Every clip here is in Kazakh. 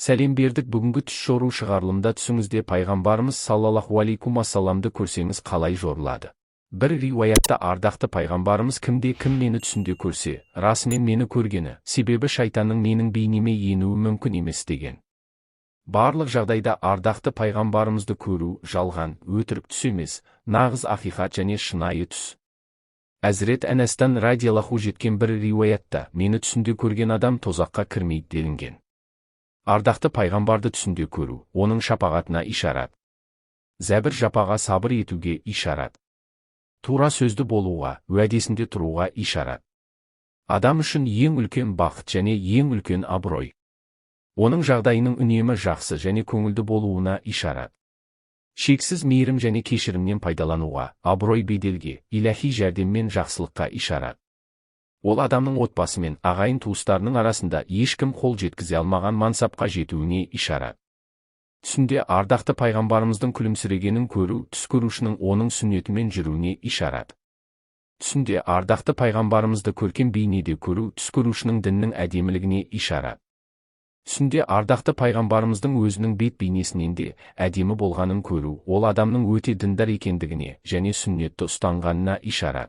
Сәлем бердік. Бүгінгі түс жору шығарылымда түсіңізде пайғамбарымыз саллаллаху алейкум ассаламды көрсеңіз қалай жорылады. Бір риуаятта ардақты пайғамбарымыз кім мені түсінде көрсе, расымен мені көргені, себебі шайтанның менің бейнеме енуі мүмкін емес деген. Барлық жағдайда ардақты пайғамбарымызды көру жалған, өтірік түс емес, нағыз ақиқат және шынайы түс. Әзірет Әнәстан радиаллаху жеткен бір риуаятта мені түсінде көрген адам тозаққа кірмейді делінген. Ардақты пайғамбарды түсінде көру, оның шапағатына ишарат. Зәбір жапаға сабыр етуге ишарат. Тура сөзді болуға, уәдесінде тұруға ишарат. Адам үшін ең үлкен бақыт және ең үлкен абырой. Оның жағдайының үнемі жақсы және көңілді болуына ишарат. Шексіз мейірім және кешірімнен пайдалануға, абырой беделге, иләхи жәрдеммен жақсылыққа ишарат. Ол адамның отбасы мен ағайын туыстарының арасында ешкім қол жеткізе алмаған мансапқа жетуіне ишарат. Түсінде ардақты пайғамбарымыздың күлімсірегенін көру, түс көрушінің оның сүннетімен жүруіне ишарат. Түсінде ардақты пайғамбарымызды көркем бейнеде көру, түс көрушінің діннің әдемілігіне ишарат. Түсінде ардақты пайғамбарымыздың өзінің бет бейнесінен де әдемі болғанын көру, ол адамның өте діндар екендігіне және сүннетті ұстанғанына ишарат.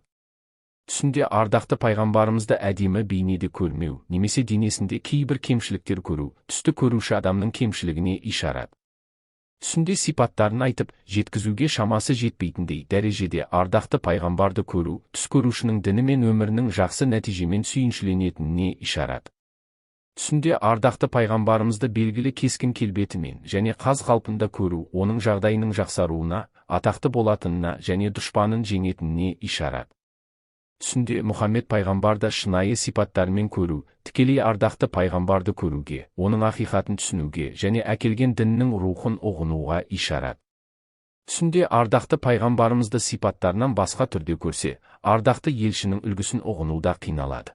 Түсінде ардақты пайғамбарымызды әдемі бейнеде көрмеу, немесе денесінде кейбір кемшіліктер көру, түсті көруші адамның кемшілігіне ишарат. Түсінде сипаттарын айтып, жеткізуге шамасы жетпейтіндей дәрежеде ардақты пайғамбарды көру, түс көрушінің діні мен өмірінің жақсы нәтижемен сүйіншіленетініне ишарат. Түсінде ардақты пайғамбарымызды белгілі кескін келбетімен және қаз қалпында көру, оның жағдайының жақсаруына, атақты болатынына және дұшпанын жеңетініне ишарат. Түсінде Мұхаммед пайғамбарды шынайы сипаттарымен көру, тікелей ардақты пайғамбарды көруге, оның ақиқатын түсінуге және әкелген діннің рухын ұғынуға ишарат. Түсінде ардақты пайғамбарымызды сипаттарынан басқа түрде көрсе, ардақты елшінің үлгісін ұғынуда қиналады.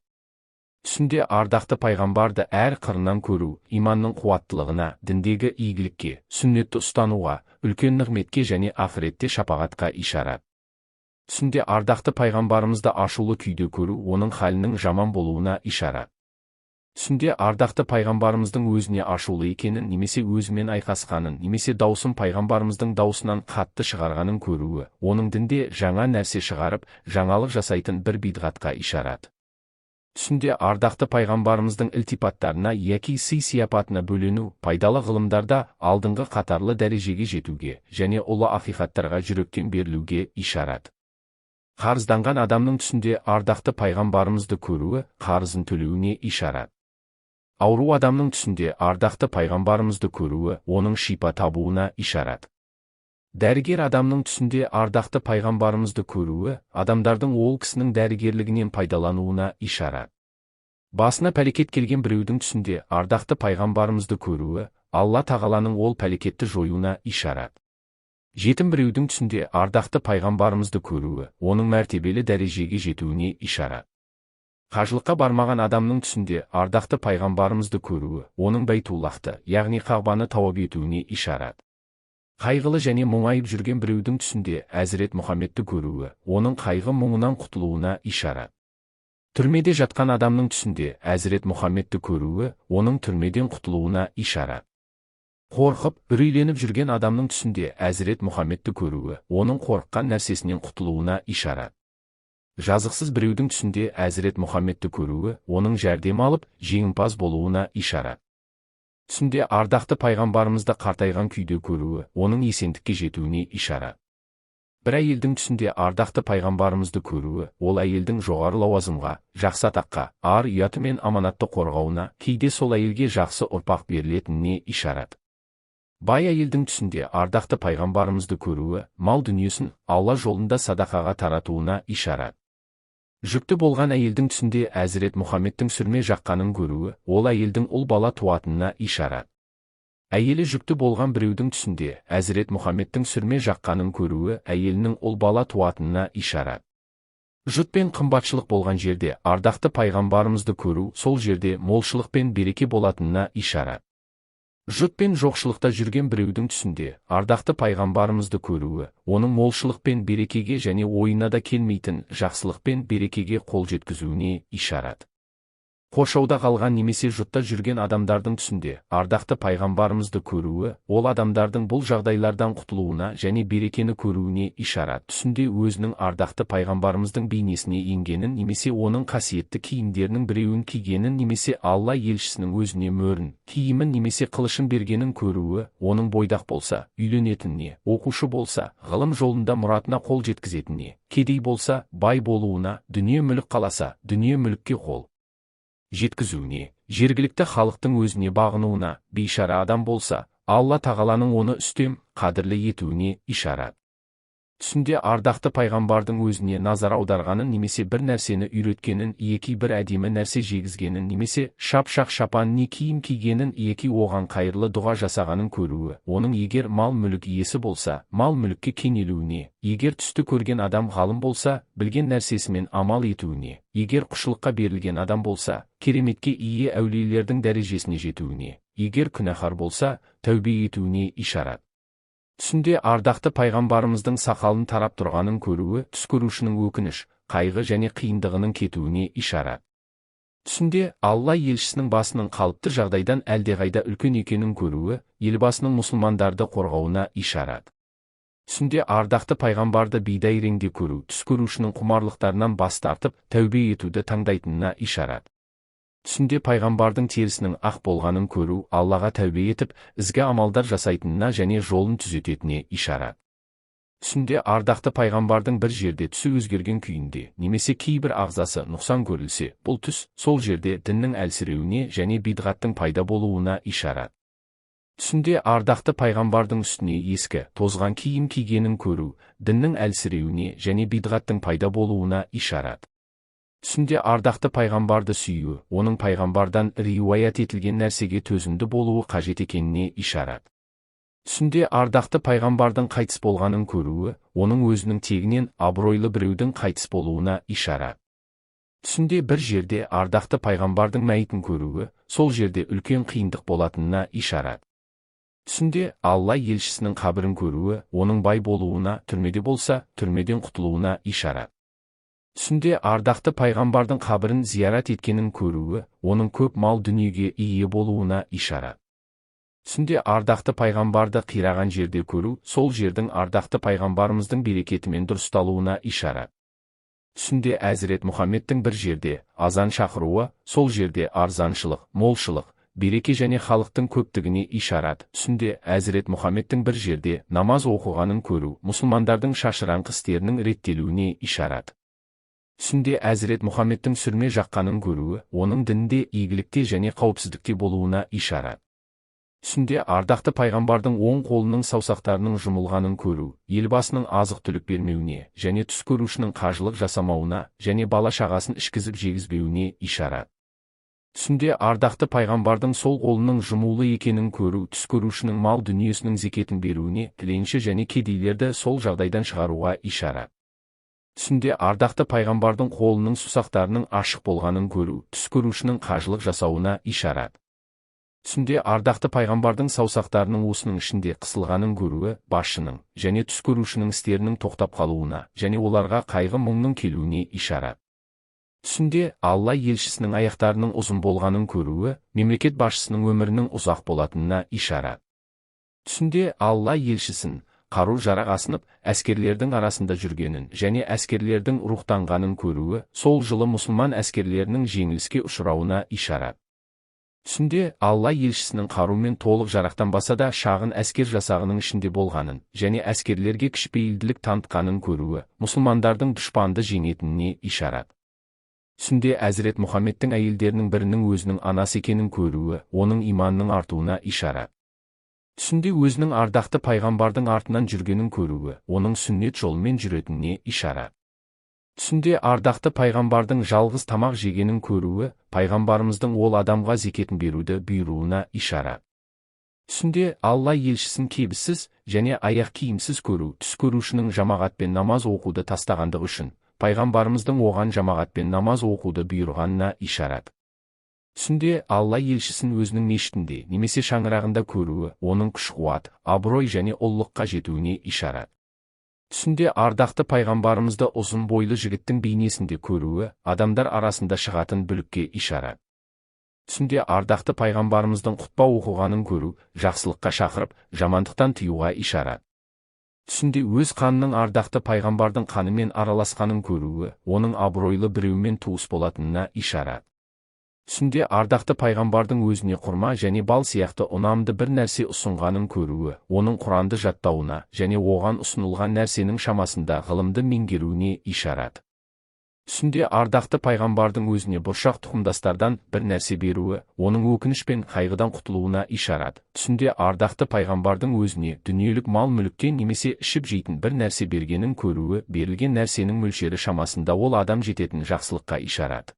Түсінде ардақты пайғамбарды әр қырынан көру, иманның қуаттылығына, діндегі игілікке, сүннетті ұстануға, үлкен нығметке және ақыретте шапағатқа ишарат. Түсінде ардақты пайғамбарымызды ашулы күйде көру, оның халінің жаман болуына ишарат. Түсінде ардақты пайғамбарымыздың өзіне ашулы екенін, немесе өзімен айқасқанын, немесе даусын пайғамбарымыздың даусынан қатты шығарғанын көруі, оның дінде жаңа нәрсе шығарып, жаңалық жасайтын бір бидғатқа ишарат. Түсінде ардақты пайғамбарымыздың ілтипаттарына яки сый-сияпатына бөлену, пайдалы ғылымдарда алдыңғы қатарлы дәрежеге жетуге және ұлы ақиқаттарға жүректен берілуге ишарат. Қарызданған адамның түсінде ардақты пайғамбарымызды көруі, қарызын төлеуіне ишарат. Ауру адамның түсінде ардақты пайғамбарымызды көруі, оның шипа табуына ишарат. Дәрігер адамның түсінде ардақты пайғамбарымызды көруі, адамдардың ол кісінің дәрігерлігінен пайдалануына ишарат. Басына пәлекет келген біреудің түсінде ардақты пайғамбарымызды көруі, Алла тағаланың ол пәлекетті жоюына ишарат. Жетім біреудің түсінде ардақты пайғамбарымызды көруі, оның мәртебелі дәрежеге жетуіне ишарат. Қажылыққа бармаған адамның түсінде ардақты пайғамбарымызды көруі, оның Бәйтуллахты, яғни Қағбаны тауап етуіне ишарат. Қайғылы және мұңайып жүрген біреудің түсінде Әзірет Мұхаммедті көруі, оның қайғы мұңынан құтылуына ишарат. Түрмеде жатқан адамның түсінде Әзірет Мұхаммедті көруі, оның түрмеден құтылуына ишарат. Қорқып, үрейленіп жүрген адамның түсінде Әзірет Мұхаммедті көруі, оның қорыққан нәрсесінен құтылуына ишарат. Жазықсыз біреудің түсінде Әзірет Мұхаммедті көруі, оның жәрдем алып, жеңімпаз болуына ишарат. Түсінде ардақты пайғамбарымызды қартайған күйде көруі, оның есендікке жетуіне ишарат. Бір әйелдің түсінде ардақты пайғамбарымызды көруі, ол әйелдің жоғары лауазымға, жақсы атаққа, ар ұяты мен аманатты қорғауына, кейде сол әйелге жақсы ұрпақ берілетініне ишарат. Бай әйелдің түсінде ардақты пайғамбарымызды көруі, мал дүниесін Алла жолында садақаға таратуына ишарат. Жүкті болған әйелдің түсінде Әзірет Мұхаммедтің сүрме жаққанын көруі, ол әйелдің ұл бала туатынына ишарат. Әйелі жүкті болған біреудің түсінде Әзірет Мұхаммедтің сүрме жаққанын көруі, әйелінің ұл бала туатынына ишарат. Жұт пен қымбатшылық болған жерде ардақты пайғамбарымызды көру, сол жерде молшылық пен береке болатынына ишарат. Жұт пен жоқшылықта жүрген біреудің түсінде ардақты пайғамбарымызды көруі, оның молшылық пен берекеге және ойына да келмейтін жақсылық пен берекеге қол жеткізуіне ишарат. Қоршауда қалған немесе жұтта жүрген адамдардың түсінде ардақты пайғамбарымызды көруі, ол адамдардың бұл жағдайлардан құтылуына және берекені көруіне ишарат. Түсінде өзінің ардақты пайғамбарымыздың бейнесіне енгенін немесе оның қасиетті киімдерінің біреуін кигенін немесе Алла елшісінің өзіне мөрін, киімін немесе қылышын бергенін көруі, оның бойдақ болса, үйленетініне, оқушы болса, ғылым жолында мұратына қол жеткізетініне, кедей болса, бай болуына, дүние мүлік қаласа, дүние мүлікке қол жеткізуіне, жергілікті халықтың өзіне бағынуына, бейшара адам болса, Алла тағаланың оны үстем, қадірлі етуіне ишарат. Түсінде ардақты пайғамбардың өзіне назар аударғанын немесе бір нәрсені үйреткенін, еки бір әдемі нәрсе жегізгенін немесе шап-шақ шапан не киім кигенін, еки оған қайырлы дұға жасағанын көруі, оның егер мал-мүлік иесі болса, мал-мүлікке кенелуіне, егер түсті көрген адам ғалым болса, білген нәрсесімен амал етуіне, егер құшылыққа берілген адам болса, кереметке ие әулиелердің дәрежесіне жетуіне, егер күнәһар болса, тәубе етуіне ишарат. Түсінде ардақты пайғамбарымыздың сақалын тарап тұрғанын көруі, түс көрушінің өкініш, қайғы және қиындығының кетуіне ишарат. Түсінде Алла елшісінің басының қалыпты жағдайдан әлдеқайда үлкен екенін көруі, елбасының мұсылмандарды қорғауына ишарат. Түсінде ардақты пайғамбарды бидай реңде көру, түс көрушінің құмарлықтарынан бас тартып, тәубе етуді таңдайтынына ишарат. Түсінде пайғамбардың терісінің ақ болғанын көру, Аллаға тәубе етіп, ізгі амалдар жасайтынына және жолын түзететіне ишарат. Түсінде ардақты пайғамбардың бір жерде түсі өзгерген күйінде, немесе кейбір ағзасы нұқсан көрілсе, бұл түс сол жерде діннің әлсіреуіне және бидғаттың пайда болуына ишарат. Түсінде ардақты пайғамбардың үстіне ескі, тозған киім кигенін көру, діннің әлсіреуіне және бидғаттың пайда болуына ишарат. Түсінде ардақты пайғамбарды сүю, оның пайғамбардан риуаят етілген нәрсеге төзімді болуы қажет екеніне ишарат. Түсінде ардақты пайғамбардың қайтыс болғанын көруі, оның өзінің тегінен абыройлы біреудің қайтыс болуына ишарат. Түсінде бір жерде ардақты пайғамбардың мәйітін көруі, сол жерде үлкен қиындық болатынына ишарат. Түсінде Алла елшісінің қабірін көруі, оның бай болуына, түрмеде болса, түрмеден құтылуына ишарат. Түсінде ардақты пайғамбардың қабірін зиярат еткенін көруі, оның көп мал дүниеге ие болуына ишарат. Түсінде ардақты пайғамбарды қираған жерде көру, сол жердің ардақты пайғамбарымыздың берекетімен дұрысталуына ишарат. Түсінде Әзірет Мұхаммедтің бір жерде азан шақыруы, сол жерде арзаншылық, молшылық, береке және халықтың көптігіне ишарат. Түсінде Әзірет Мұхаммедтің бір жерде намаз оқығанын көру, мұсылмандардың шашыраңқы істерінің реттелуіне ишарат. Түсінде Әзірет Мұхаммедтің сүрме жаққанын көруі, оның дінінде игілікте және қауіпсіздікте болуына ишарат. Түсінде ардақты пайғамбардың оң қолының саусақтарының жұмылғанын көру, елбасының азық-түлік бермеуіне және түс көрушінің қажылық жасамауына және бала-шағасын ішкізіп жегізбеуіне ишарат. Түсінде ардақты пайғамбардың сол қолының жұмулы екенін көру, түс көрушінің мал дүниесінің зекетін беруіне, тіленші және кедейлерді сол жағдайдан шығаруға ишарат. Түсінде ардақты пайғамбардың қолының сусақтарының ашық болғанын көру, түс көрушінің қажылық жасауына ишарат. Түсінде ардақты пайғамбардың саусақтарының уысының ішінде қысылғанын көруі, басшының және түс көрушінің істерінің тоқтап қалуына және оларға қайғы мұңның келуіне ишарат. Түсінде Алла елшісінің аяқтарының ұзын болғанын көруі, мемлекет басшысының өмірінің ұзақ болатынына ишарат. Түсінде Алла елшісін қару-жарақ асынып, әскерлердің арасында жүргенін және әскерлердің рухтанғанын көруі, сол жылы мұсылман әскерлерінің жеңіліске ұшырауына ишарат. Түсінде Алла елшісінің қарумен толық жарақтанбаса да шағын әскер жасағының ішінде болғанын және әскерлерге кішіпейілділік танытқанын көруі, мұсылмандардың дұшпанды жеңетініне ишарат. Түсінде Әзірет Мұхаммедтің әйелдерінің бірінің өзінің анасы екенін көруі, оның иманының артуына ишарат. Түсінде өзінің ардақты пайғамбардың артынан жүргенін көруі, оның сүннет жолымен жүретініне ишарат. Түсінде ардақты пайғамбардың жалғыз тамақ жегенін көруі, пайғамбарымыздың ол адамға зекетін беруді бұйыруына ишарат. Түсінде Алла елшісін кебіссіз және аяқ киімсіз көру, түс көрушінің жамағатпен намаз оқуды тастағандығы үшін, пайғамбарымыздың оған жамағатпен намаз оқуды бұйырғанына ишарат. Түсінде Алла елшісін өзінің мешітінде немесе шаңырағында көруі, оның күш-қуат, абырой және ұлылыққа жетуіне ишарат. Түсінде ардақты пайғамбарымызды ұзын бойлы жігіттің бейнесінде көруі, адамдар арасында шығатын бүлікке ишарат. Түсінде ардақты пайғамбарымыздың құтпа оқығанын көру, жақсылыққа шақырып, жамандықтан тыюға ишарат. Түсінде өз қанының ардақты пайғамбардың қанымен араласқанын көруі, оның абыройлы біреумен туыс болатынына ишарат. Түсінде ардақты пайғамбардың өзіне құрма және бал сияқты ұнамды бір нәрсе ұсынғанын көруі, оның Құранды жаттауына және оған ұсынылған нәрсенің шамасында ғылымды меңгеруіне ишарат. Түсінде ардақты пайғамбардың өзіне бұршақ тұқымдастардан бір нәрсе беруі, оның өкініш пен қайғыдан құтылуына ишарат. Түсінде ардақты пайғамбардың өзіне дүниелік мал-мүліктен немесе ішіп жейтін бір нәрсе бергенін көруі, берілген нәрсенің мөлшері шамасында ол адам жететін жақсылыққа ишарат.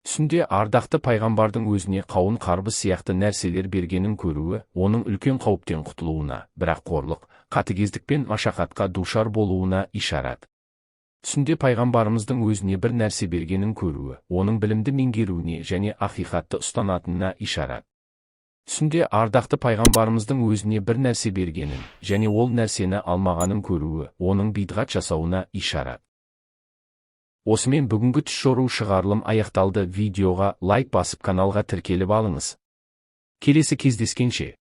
Түсінде ардақты пайғамбардың өзіне қауын-қарбыз сияқты нәрселер бергенін көруі, оның үлкен қауіптен құтылуына, бірақ қорлық, қатыгездік пен машақатқа душар болуына ишарат. Түсінде пайғамбарымыздың өзіне бір нәрсе бергенін көруі, оның білімді меңгеруіне және ақиқатты ұстанатынына ишарат. Түсінде ардақты пайғамбарымыздың өзіне бір нәрсе бергенін және ол нәрсені алмағанын көруі, оның бидғат жасауына ишарат. Осымен бүгінгі түс жору шығарылым аяқталды. Видеоға лайк басып каналға тіркеліп алыңыз. Келесі кездескенше.